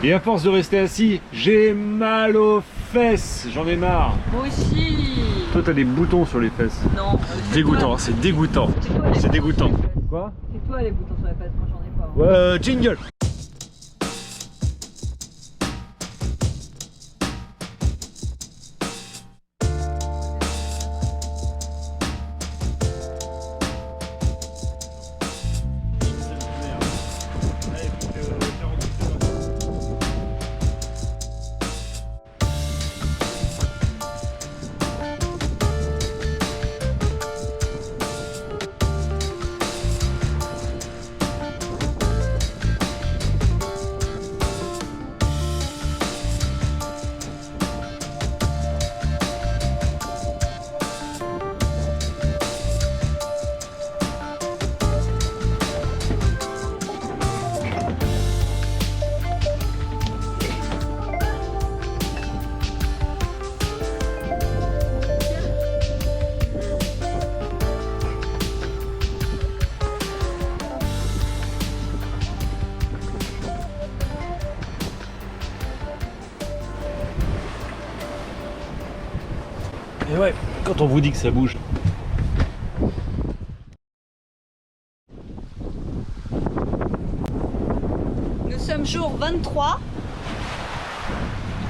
Et à force de rester assis, j'ai mal aux fesses, j'en ai marre. Moi aussi. Toi t'as des boutons sur les fesses. Non. Dégoûtant, c'est dégoûtant. C'est dégoûtant. Quoi? C'est toi les boutons sur les fesses, moi j'en ai pas. Ouais, jingle. Et ouais, quand on vous dit que ça bouge. Nous sommes jour 23.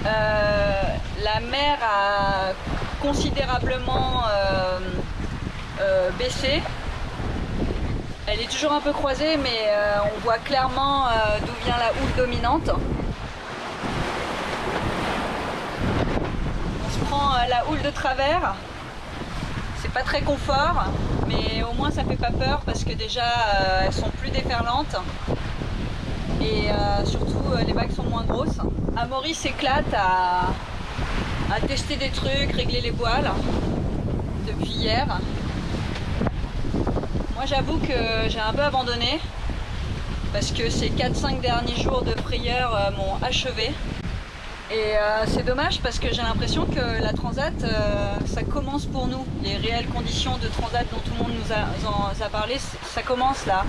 La mer a considérablement baissé. Elle est toujours un peu croisée, mais on voit clairement d'où vient la houle dominante. On se prend la houle de travers. C'est pas très confort, mais au moins ça fait pas peur parce que déjà elles sont plus déferlantes. Et surtout les vagues sont moins grosses. Amaury s'éclate à tester des trucs, régler les voiles depuis hier. Moi j'avoue que j'ai un peu abandonné parce que ces 4-5 derniers jours de frayeur m'ont achevé. Et c'est dommage parce que j'ai l'impression que la transat, ça commence pour nous. Les réelles conditions de transat dont tout le monde nous a parlé, ça commence là.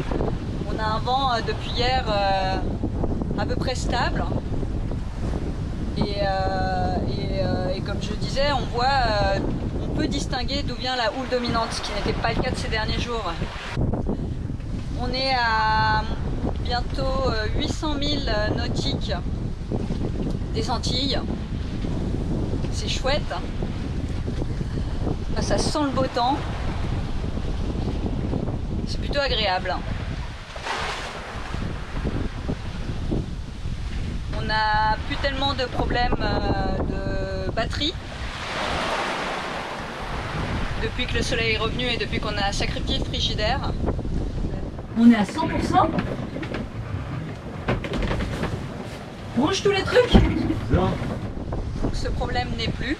On a un vent depuis hier à peu près stable. Et comme je disais, on peut distinguer d'où vient la houle dominante, ce qui n'était pas le cas de ces derniers jours. On est à bientôt 800 000 nautiques des Antilles. C'est chouette. Enfin, ça sent le beau temps. C'est plutôt agréable. On n'a plus tellement de problèmes de batterie depuis que le soleil est revenu et depuis qu'on a sacrifié le frigidaire. On est à 100%. Bouge tous les trucs. Ce problème n'est plus.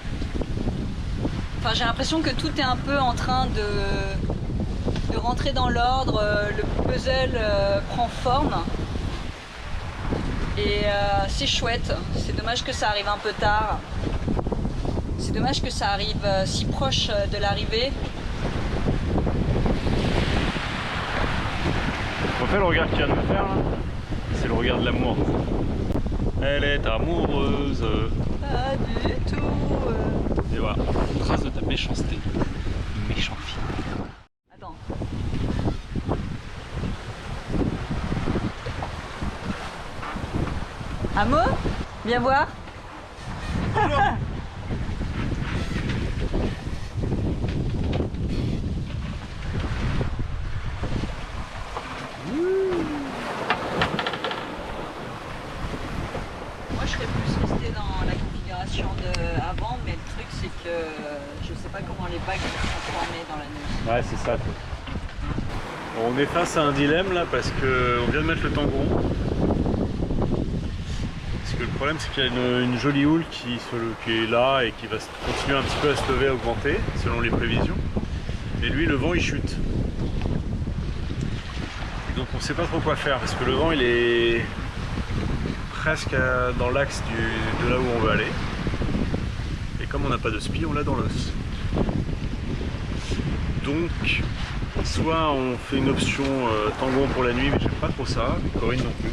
Enfin, j'ai l'impression que tout est un peu en train de rentrer dans l'ordre. Le puzzle prend forme. Et c'est chouette. C'est dommage que ça arrive un peu tard. C'est dommage que ça arrive si proche de l'arrivée. En fait, le regard qu'il vient de me faire là, c'est le regard de l'amour. Elle est amoureuse. Pas du tout. Et voilà, trace de ta méchanceté. Méchant fille. Attends. Amo, viens voir. Moi je serais plus restée dans la configuration de avant, mais le truc c'est que je sais pas comment les vagues vont se transformer dans la nuit. Ouais, c'est ça. Bon, on est face à un dilemme là parce qu'on vient de mettre le tangon. Parce que le problème c'est qu'il y a une jolie houle qui est là et qui va continuer un petit peu à se lever, à augmenter selon les prévisions. Et lui, le vent il chute. Donc on sait pas trop quoi faire parce que le vent il est presque dans l'axe de là où on veut aller. Et comme on n'a pas de spi, on l'a dans l'os. Donc soit on fait une option tangon pour la nuit, mais j'aime pas trop ça, Corinne non plus.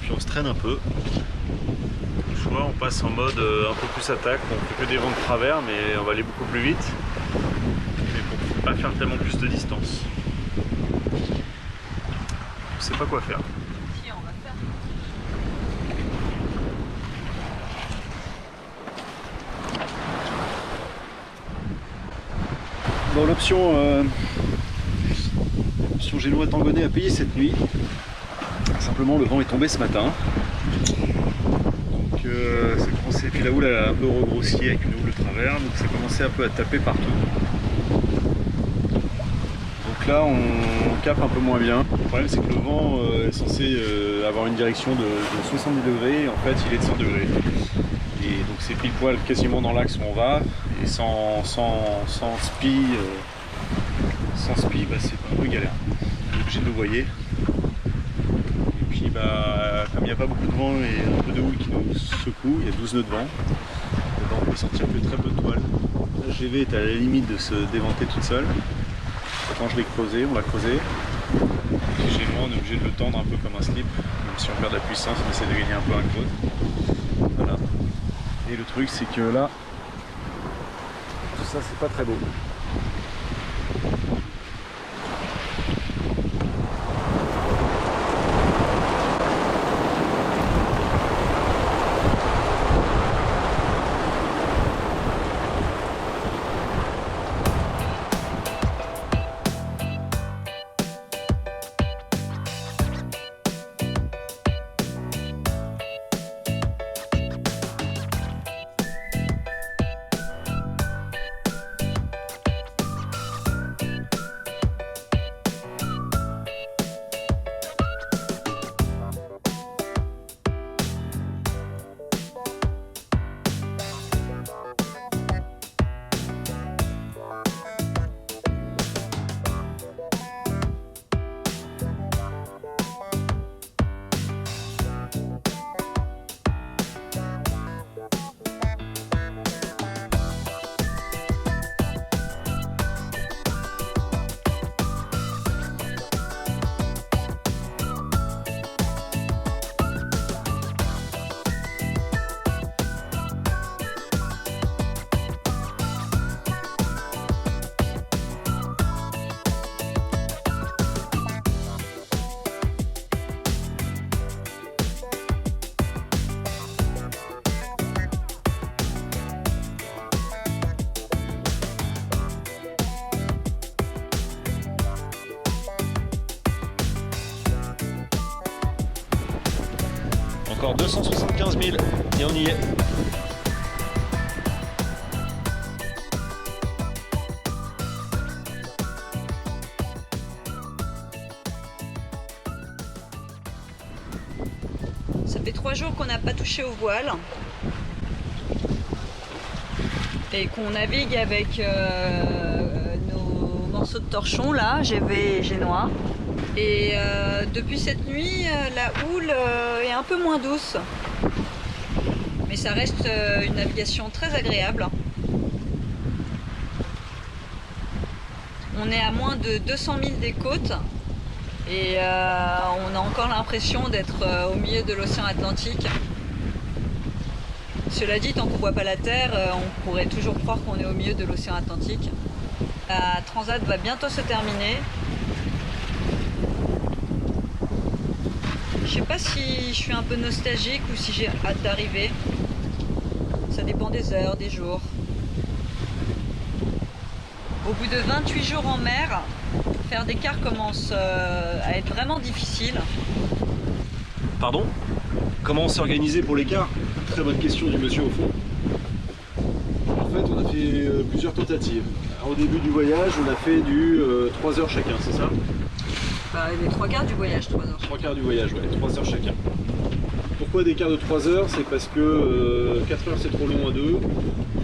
puis on se traîne un peu. Je vois, on passe en mode un peu plus attaque, on fait que des vents de travers, mais on va aller beaucoup plus vite. Mais pour pas faire tellement plus de distance. Je sais pas quoi faire. Si, on va faire. Bon, l'option Génois Tangonnet a payé cette nuit. Simplement, le vent est tombé ce matin. Donc ça commençait, et puis la houle a un peu regrossi avec une houle de travers, donc ça commençait un peu à taper partout. Donc là on capte un peu moins bien. Le problème c'est que le vent est censé avoir une direction de 70 degrés, et en fait il est de 100 degrés. Et donc c'est pile poil quasiment dans l'axe où on va, et sans spi, bah, c'est un peu galère. On est obligé de le voyer. Comme il n'y a pas beaucoup de vent et un peu de houle qui nous secoue, il y a 12 nœuds de vent. Dedans on peut sortir que très peu de toile. La GV est à la limite de se déventer toute seule. Quand je l'ai creusé, on l'a creusé. Et chez moi on est obligé de le tendre un peu comme un slip. Même si on perd de la puissance, on essaie de gagner un peu un creux. Voilà. Et le truc c'est que là, tout ça c'est pas très beau. Encore 275 000 et on y est. Ça fait 3 jours qu'on n'a pas touché au voile et qu'on navigue avec nos morceaux de torchon là, GV et Génois. Et depuis cette nuit, la houle est un peu moins douce. Mais ça reste une navigation très agréable. On est à moins de 200 000 des côtes. Et on a encore l'impression d'être au milieu de l'océan Atlantique. Cela dit, tant qu'on ne voit pas la Terre, on pourrait toujours croire qu'on est au milieu de l'océan Atlantique. La transat va bientôt se terminer. Je sais pas si je suis un peu nostalgique ou si j'ai hâte d'arriver. Ça dépend des heures, des jours. Au bout de 28 jours en mer, faire des quarts commence à être vraiment difficile. Pardon? Comment on s'est organisé pour l'écart? Très bonne question du monsieur au fond. En fait, on a fait plusieurs tentatives. Alors, au début du voyage, on a fait du 3 heures chacun, c'est ça? Bah, les 3 quarts du voyage, 3 heures. 3 quarts du voyage, ouais, 3 heures chacun. Pourquoi des quarts de 3 heures? C'est parce que 4 heures c'est trop long à 2.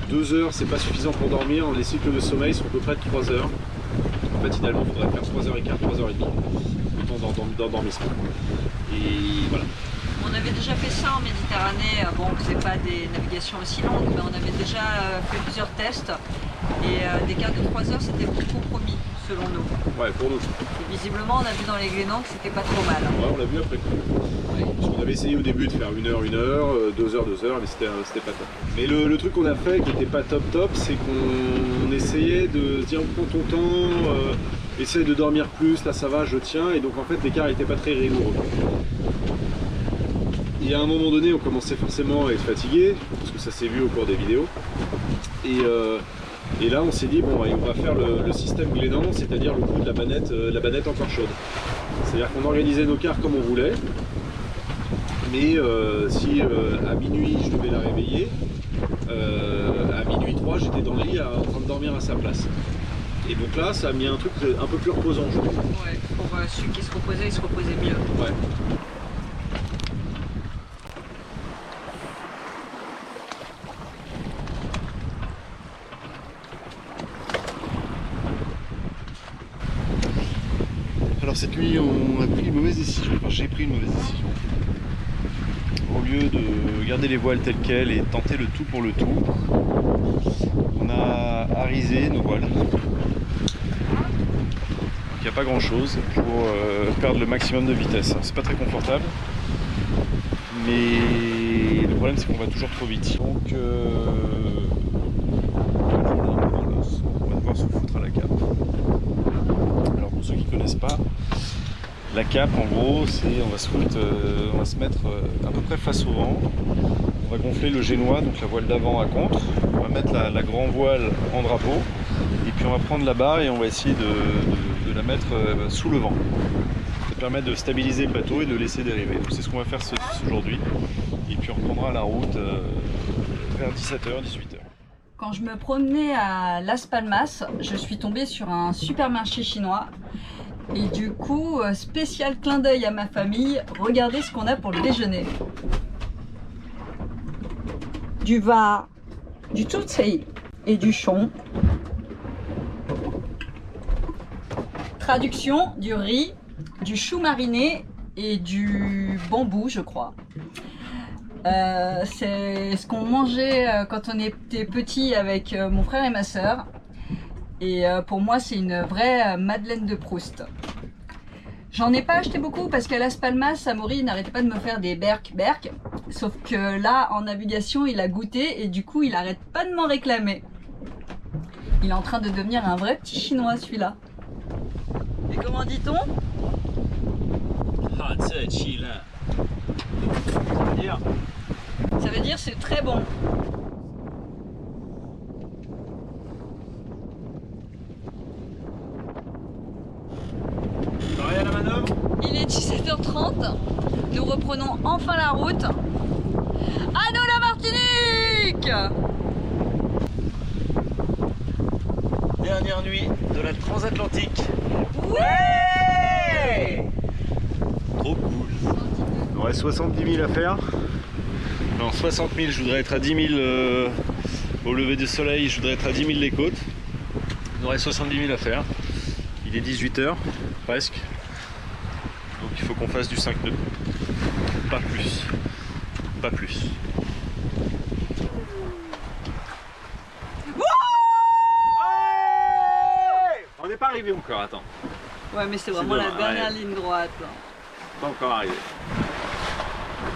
2 heures c'est pas suffisant pour dormir. Les cycles de sommeil sont à peu près de 3 heures. En fait, idéalement, il faudrait faire 3 heures et quart, 3 heures et demie. Le temps d'endormissement. Et voilà. On avait déjà fait ça en Méditerranée. Bon, on faisait pas des navigations aussi longues, mais on avait déjà fait plusieurs tests. Et des quarts de 3 heures, c'était pour compromis. selon nous. Ouais, pour nous. Et visiblement, on a vu dans les Glénans que c'était pas trop mal. Ouais, on l'a vu après. Parce qu'on avait essayé au début de faire 1 heure, 2 heures, 2 heures, mais c'était pas top. Mais le truc qu'on a fait qui était pas top, c'est qu'on essayait de se dire prends ton temps, essaye de dormir plus, là ça va, je tiens, et donc en fait l'écart était pas très rigoureux. Et à un moment donné, on commençait forcément à être fatigué, parce que ça s'est vu au cours des vidéos. Et là, on s'est dit, bon, on va faire le système Glénan, c'est-à-dire le coup de la banette encore chaude. C'est-à-dire qu'on organisait nos quarts comme on voulait, mais si à minuit je devais la réveiller, à minuit 3, j'étais dans le lit en train de dormir à sa place. Et donc là, ça a mis un truc un peu plus reposant, je trouve. Ouais, pour ceux qui se reposaient, ils se reposaient mieux. Ouais. Alors cette nuit, on a pris une mauvaise décision, enfin j'ai pris une mauvaise décision. Au lieu de garder les voiles telles quelles et tenter le tout pour le tout, on a arisé nos voiles. Donc il n'y a pas grand chose pour perdre le maximum de vitesse. C'est pas très confortable, mais le problème c'est qu'on va toujours trop vite. Donc on va devoir se foutre à la cape. Alors pour ceux qui ne connaissent pas, la cape en gros c'est on va se mettre à peu près face au vent, on va gonfler le génois, donc la voile d'avant à contre, on va mettre la grand voile en drapeau et puis on va prendre la barre et on va essayer de la mettre sous le vent. Ça permet de stabiliser le bateau et de le laisser dériver. Donc c'est ce qu'on va faire aujourd'hui et puis on reprendra la route vers 17h, 18h. Quand je me promenais à Las Palmas, je suis tombée sur un supermarché chinois. Et du coup, spécial clin d'œil à ma famille, regardez ce qu'on a pour le déjeuner. Du va, du tutsi et du chon. Traduction, du riz, du chou mariné et du bambou, je crois. C'est ce qu'on mangeait quand on était petit avec mon frère et ma sœur. Et pour moi, c'est une vraie Madeleine de Proust. J'en ai pas acheté beaucoup parce qu'à Las Palmas, Amaury n'arrêtait pas de me faire des berk. Sauf que là, en navigation, il a goûté et du coup, il arrête pas de m'en réclamer. Il est en train de devenir un vrai petit chinois, celui-là. Et comment dit-on? Ça veut dire c'est très bon. Il est 17h30. Nous reprenons enfin la route. À nous la Martinique! Dernière nuit de la transatlantique. Ouais! Trop cool. Il nous reste 70 000 à faire. Non, 60 000, je voudrais être à 10 000 au lever du soleil, je voudrais être à 10 000 les côtes. Il nous reste 70 000 à faire. Il est 18h, presque. Donc il faut qu'on fasse du 5 nœuds. Pas plus. Pas plus. On n'est pas arrivé encore, attends. Ouais, mais c'est vraiment la dernière ligne droite. Pas encore arrivé.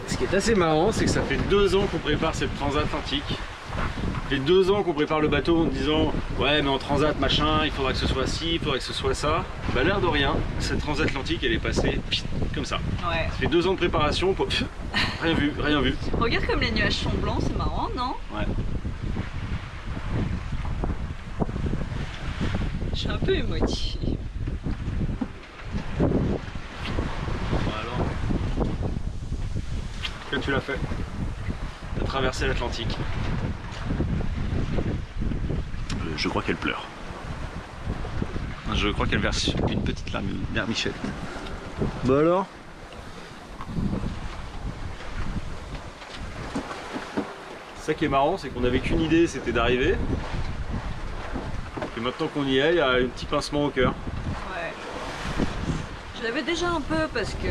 Ce qui est assez marrant, c'est que ça fait 2 ans qu'on prépare cette transatlantique. Ça fait 2 ans qu'on prépare le bateau en disant ouais mais en transat machin, il faudra que ce soit ci, il faudra que ce soit ça. Bah l'air de rien, cette transatlantique elle est passée comme ça. Ouais. Ça fait 2 ans de préparation, rien vu, rien vu. Regarde comme les nuages sont blancs, c'est marrant, non? Ouais. Je suis un peu émotive. Que tu l'as fait. Tu as traversé l'Atlantique. Je crois qu'elle pleure. Je crois qu'elle verse une petite larmichette. Bah alors? Ça qui est marrant, c'est qu'on n'avait qu'une idée, c'était d'arriver. Et maintenant qu'on y est, il y a un petit pincement au cœur. Ouais. Je l'avais déjà un peu parce que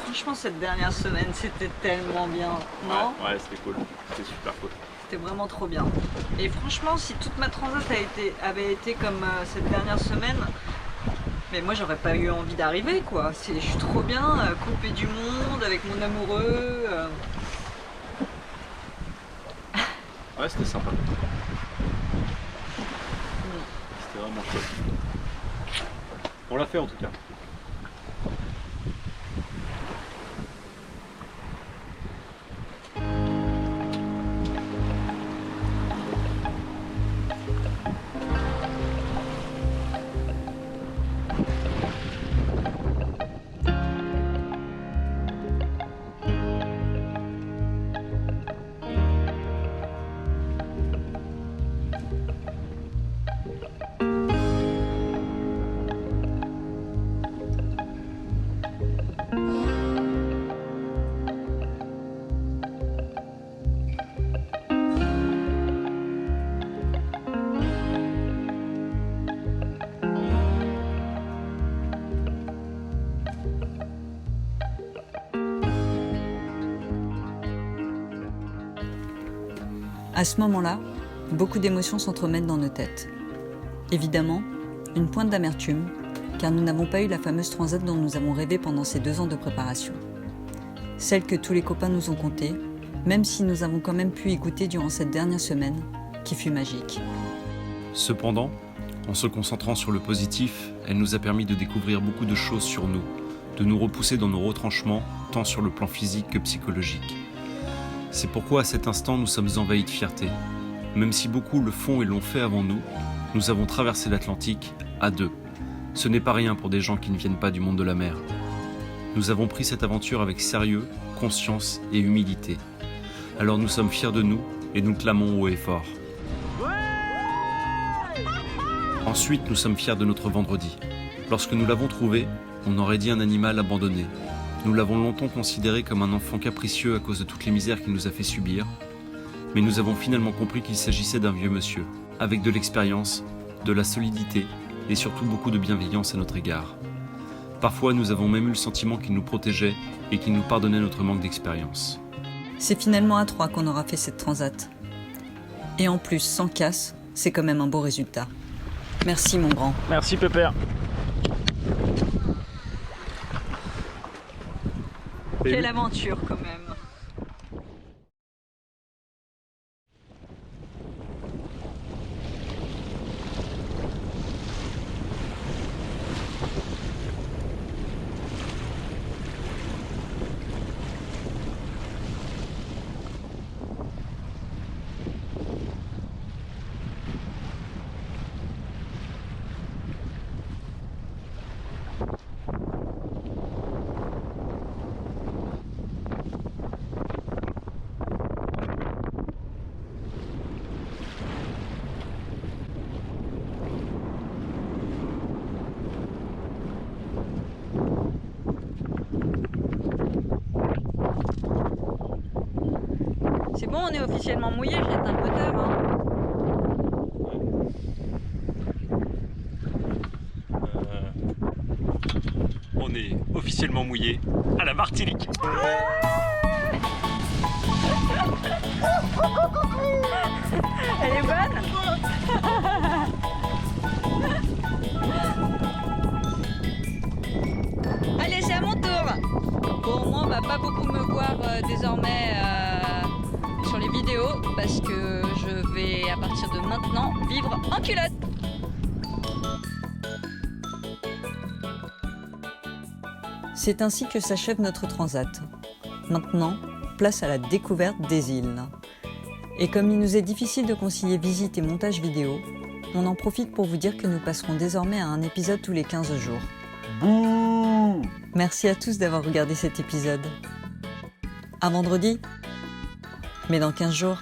franchement cette dernière semaine c'était tellement bien, non? Ouais, c'était cool, c'était super cool. C'était vraiment trop bien. Et franchement, si toute ma transat avait été comme cette dernière semaine, mais moi j'aurais pas eu envie d'arriver quoi. Je suis trop bien, coupée du monde, avec mon amoureux. Ouais, c'était sympa. C'était vraiment chouette. On l'a fait en tout cas. À ce moment-là, beaucoup d'émotions s'entremêlent dans nos têtes. Évidemment, une pointe d'amertume, car nous n'avons pas eu la fameuse transat dont nous avons rêvé pendant ces 2 ans de préparation. Celle que tous les copains nous ont contée, même si nous avons quand même pu y goûter durant cette dernière semaine, qui fut magique. Cependant, en se concentrant sur le positif, elle nous a permis de découvrir beaucoup de choses sur nous, de nous repousser dans nos retranchements, tant sur le plan physique que psychologique. C'est pourquoi à cet instant nous sommes envahis de fierté. Même si beaucoup le font et l'ont fait avant nous, nous avons traversé l'Atlantique à 2. Ce n'est pas rien pour des gens qui ne viennent pas du monde de la mer. Nous avons pris cette aventure avec sérieux, conscience et humilité. Alors nous sommes fiers de nous et nous clamons haut et fort. Ensuite, nous sommes fiers de notre vendredi. Lorsque nous l'avons trouvé, on aurait dit un animal abandonné. Nous l'avons longtemps considéré comme un enfant capricieux à cause de toutes les misères qu'il nous a fait subir, mais nous avons finalement compris qu'il s'agissait d'un vieux monsieur, avec de l'expérience, de la solidité et surtout beaucoup de bienveillance à notre égard. Parfois, nous avons même eu le sentiment qu'il nous protégeait et qu'il nous pardonnait notre manque d'expérience. C'est finalement à 3 qu'on aura fait cette transat. Et en plus, sans casse, c'est quand même un beau résultat. Merci mon grand. Merci Pépère. Quelle aventure quand même. C'est bon, on est officiellement mouillé, jette un moteur. Hein. On est officiellement mouillé à la Martinique. Elle est bonne. Allez, c'est à mon tour. Bon, moi, on va pas beaucoup me voir désormais sur les vidéos parce que je vais, à partir de maintenant, vivre en culotte. C'est ainsi que s'achève notre transat. Maintenant, place à la découverte des îles. Et comme il nous est difficile de concilier visite et montage vidéo, on en profite pour vous dire que nous passerons désormais à un épisode tous les 15 jours. Bouh! Merci à tous d'avoir regardé cet épisode. À vendredi, mais dans 15 jours.